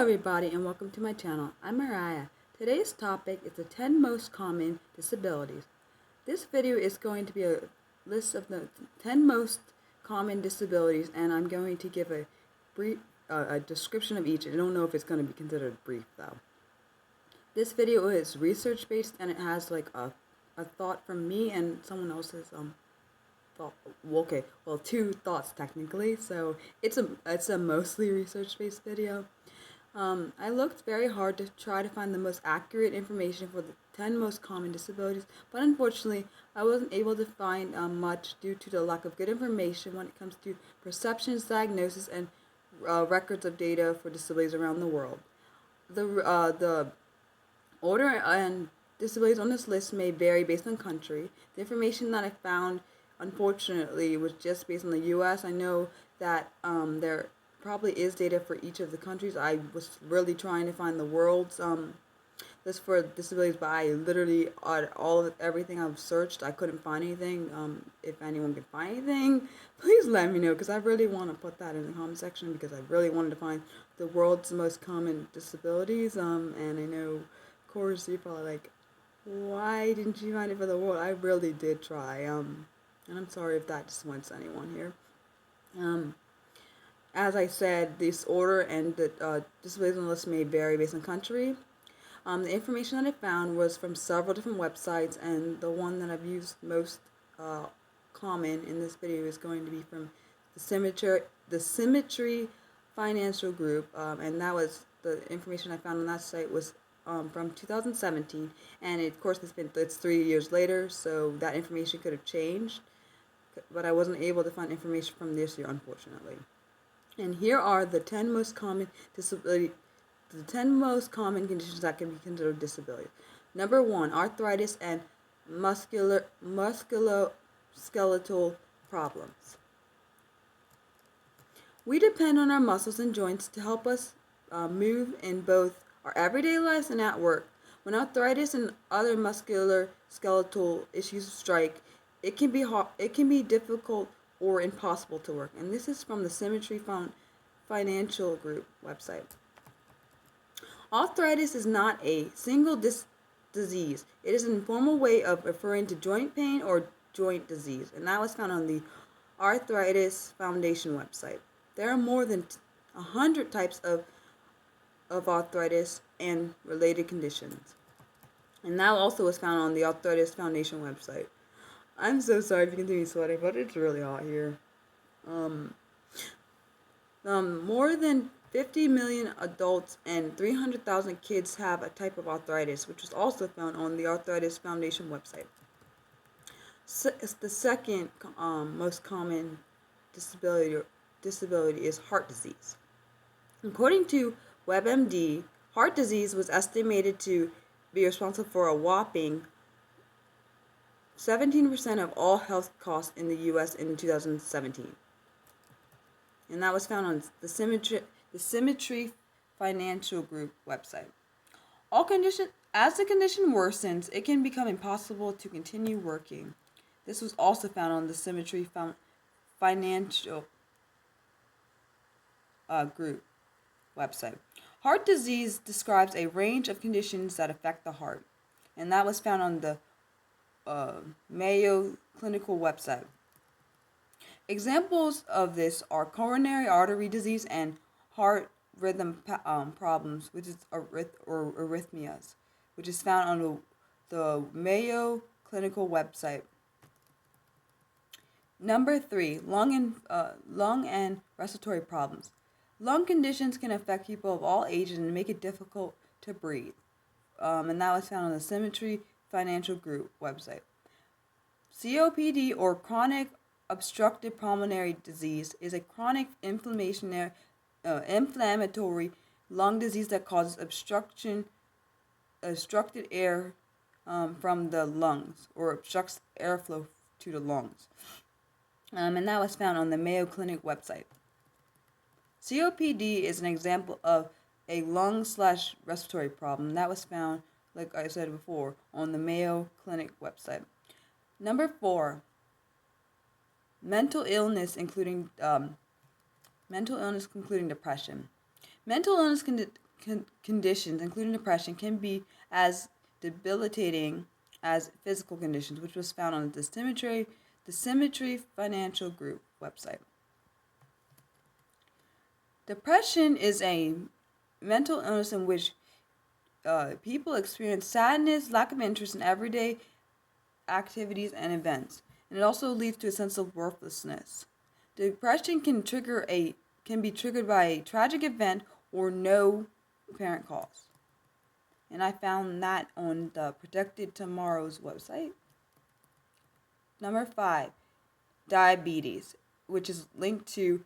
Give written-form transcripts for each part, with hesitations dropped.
everybody and welcome to my channel. I'm Mariah. Today's topic is the 10 most common disabilities. This video is going to be a list of the 10 most common disabilities, and I'm going to give a brief a description of each. I don't know if it's going to be considered brief though. This video is research based, and it has like a thought from me and someone else's thought. Two thoughts technically. So it's a mostly research based video. I looked very hard to try to find the most accurate information for the 10 most common disabilities, but unfortunately, I wasn't able to find much due to the lack of good information when it comes to perceptions, diagnosis, and records of data for disabilities around the world. The order and disabilities on this list may vary based on country. The information that I found, unfortunately, was just based on the U.S. I know that there probably is data for each of the countries. I was really trying to find the world's list for disabilities, but I literally, on everything I've searched, I couldn't find anything. If anyone can find anything, please let me know, because I really want to put that in the comment section, because I really wanted to find the world's most common disabilities. And I know, of course, you're probably like, why didn't you find it for the world? I really did try. And I'm sorry if that disappoints anyone here. As I said, this order and the disabilities on the list may vary based on country. The information that I found was from several different websites, and the one that I've used most common in this video is going to be from the Symmetry Financial Group, and that was the information I found on that site was from 2017, and of course it's 3 years later, so that information could have changed, but I wasn't able to find information from this year, unfortunately. And here are the 10 most common conditions that can be considered disability. Number 1, arthritis and musculoskeletal problems. We depend on our muscles and joints to help us move in both our everyday lives and at work. When arthritis and other musculoskeletal issues strike, it can be difficult or impossible to work. And this is from the Symmetry Financial Group website. Arthritis is not a single disease. It is an informal way of referring to joint pain or joint disease, and that was found on the Arthritis Foundation website. There are more than 100 types of arthritis and related conditions, and that also was found on the Arthritis Foundation website. I'm so sorry if you can see me sweating, but it's really hot here. More than 50 million adults and 300,000 kids have a type of arthritis, which was also found on the Arthritis Foundation website. The second most common disability is heart disease. According to WebMD, heart disease was estimated to be responsible for a whopping 17% of all health costs in the U.S. in 2017. And that was found on the Symmetry Financial Group website. As the condition worsens, it can become impossible to continue working. This was also found on the Symmetry Financial Group website. Heart disease describes a range of conditions that affect the heart, and that was found on the Mayo Clinical website. Examples of this are coronary artery disease and heart rhythm problems, which is arrhythmias, which is found on the Mayo Clinical website. Number 3, lung and respiratory problems. Lung conditions can affect people of all ages and make it difficult to breathe. And that was found on the Symmetry Financial Group website. COPD, or chronic obstructive pulmonary disease, is a chronic inflammatory lung disease that causes obstructed air from the lungs, or obstructs airflow to the lungs. And that was found on the Mayo Clinic website. COPD is an example of a lung/respiratory problem that was found, like I said before, on the Mayo Clinic website. Number 4, mental illness, including depression. Mental illness can conditions, including depression, can be as debilitating as physical conditions, which was found on the Symmetry Financial Group website. Depression is a mental illness in which people experience sadness, lack of interest in everyday activities and events, and it also leads to a sense of worthlessness. Depression can be triggered by a tragic event or no apparent cause. And I found that on the Protected Tomorrow's website. Number 5, diabetes, which is linked to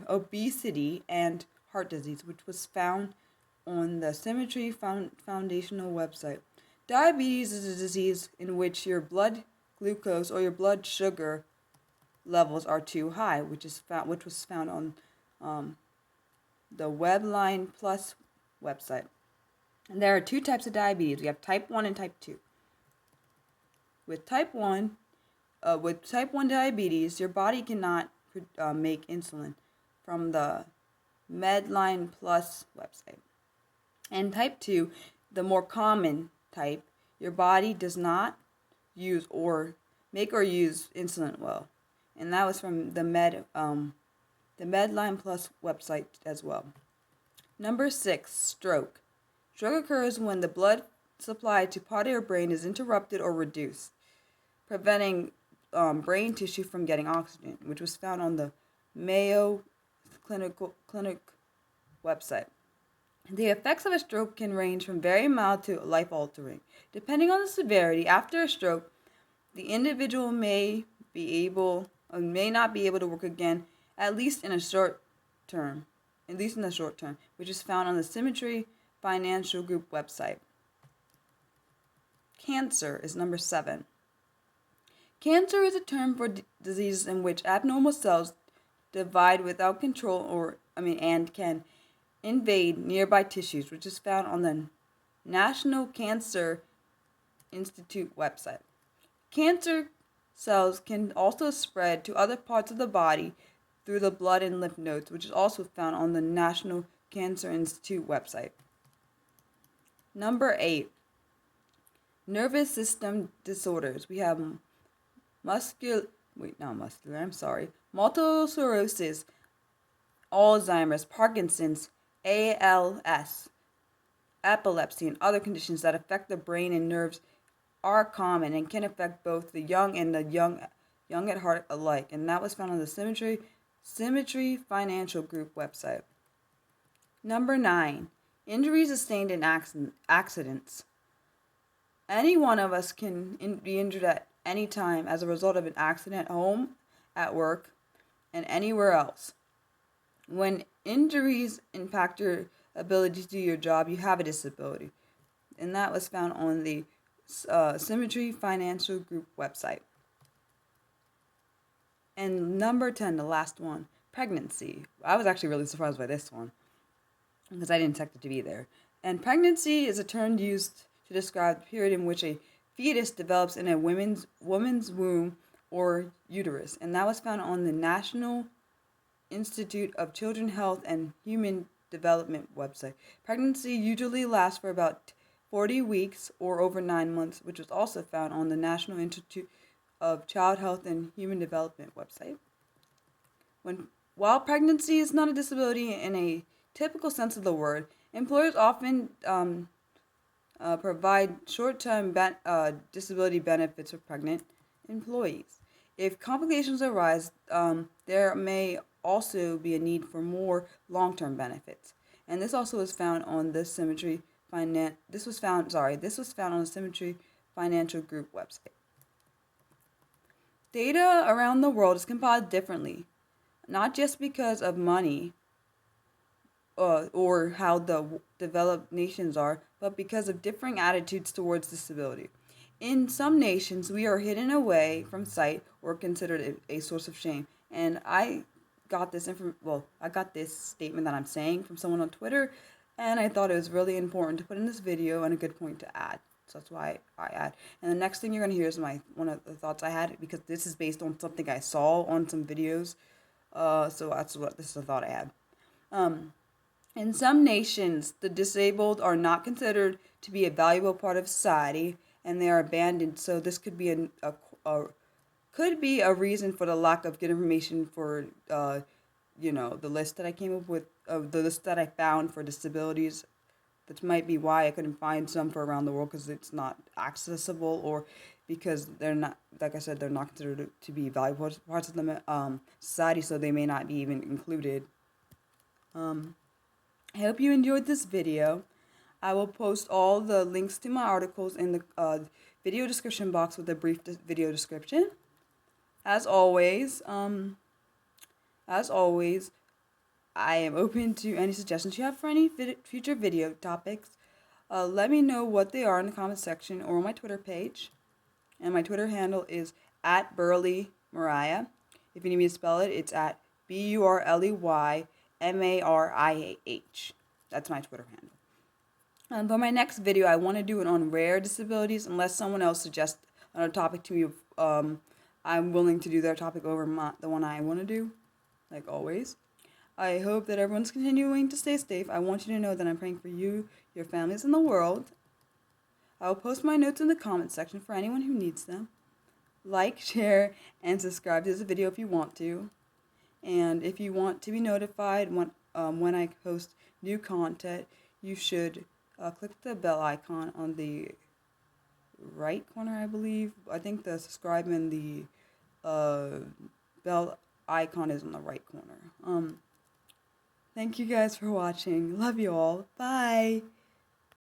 obesity and heart disease, which was found on the Symmetry Foundational website. Diabetes is a disease in which your blood glucose or your blood sugar levels are too high, which was found on the Webline Plus website. And there are two types of diabetes. We have type 1 and type 2. With type 1 diabetes, your body cannot make insulin from the Medline Plus website. And type 2, the more common type, your body does not use or use insulin well. And that was from the Medline Plus website as well. Number 6, stroke. Stroke occurs when the blood supply to part of your brain is interrupted or reduced, preventing brain tissue from getting oxygen, which was found on the Mayo Clinic website. The effects of a stroke can range from very mild to life-altering. Depending on the severity, after a stroke, the individual may not be able to work again, at least in the short term, which is found on the Symmetry Financial Group website. Cancer is number 7. Cancer is a term for diseases in which abnormal cells divide without control and can invade nearby tissues, which is found on the National Cancer Institute website. Cancer cells can also spread to other parts of the body through the blood and lymph nodes, which is also found on the National Cancer Institute website. Number 8, nervous system disorders. We have multiple sclerosis, Alzheimer's, Parkinson's, ALS, epilepsy, and other conditions that affect the brain and nerves are common and can affect both the young and the young at heart alike. And that was found on the Symmetry Financial Group website. Number 9, injuries sustained in accidents. Any one of us can be injured at any time as a result of an accident at home, at work, and anywhere else. When injuries impact your ability to do your job, you have a disability. And that was found on the Symmetry Financial Group website. And number 10, the last one, pregnancy. I was actually really surprised by this one because I didn't expect it to be there. And pregnancy is a term used to describe the period in which a fetus develops in a woman's womb or uterus. And that was found on the National Institute of Children's Health and Human Development website. Pregnancy usually lasts for about 40 weeks or over 9 months, which was also found on the National Institute of Child Health and Human Development website. While pregnancy is not a disability in a typical sense of the word, employers often provide short-term disability benefits for pregnant employees. If complications arise, there may also be a need for more long-term benefits. And this also was found on the Symmetry on the Symmetry Financial Group website. Data around the world is compiled differently, not just because of money or how the developed nations are, but because of differing attitudes towards disability. In some nations, we are hidden away from sight or considered a source of shame. And I got this statement that I'm saying from someone on Twitter, and I thought it was really important to put in this video and a good point to add. So that's why I add. And the next thing you're going to hear is one of the thoughts I had, because this is based on something I saw on some videos. So this is a thought I had. In some nations, the disabled are not considered to be a valuable part of society, and they are abandoned. So this could be a reason for the lack of good information for the list that I came up with, the list that I found for disabilities. That might be why I couldn't find some for around the world, because it's not accessible, or because they're not, like I said, they're not considered to be valuable parts of the society, so they may not be even included. I hope you enjoyed this video. I will post all the links to my articles in the video description box with a brief video description. As always, um, as always, I am open to any suggestions you have for any future video topics. Let me know what they are in the comment section or on my Twitter page. And my Twitter handle is at Burley Mariah. If you need me to spell it, it's at BurleyMariah. That's my Twitter handle. For my next video, I want to do it on rare disabilities, unless someone else suggests another topic to me. I'm willing to do their topic over the one I want to do, like always. I hope that everyone's continuing to stay safe. I want you to know that I'm praying for you, your families, and the world. I will post my notes in the comment section for anyone who needs them. Like, share, and subscribe to this video if you want to. And if you want to be notified when I post new content, you should click the bell icon on the right corner, I believe. I think the subscribe and the bell icon is on the right corner. Thank you guys for watching. Love you all. Bye.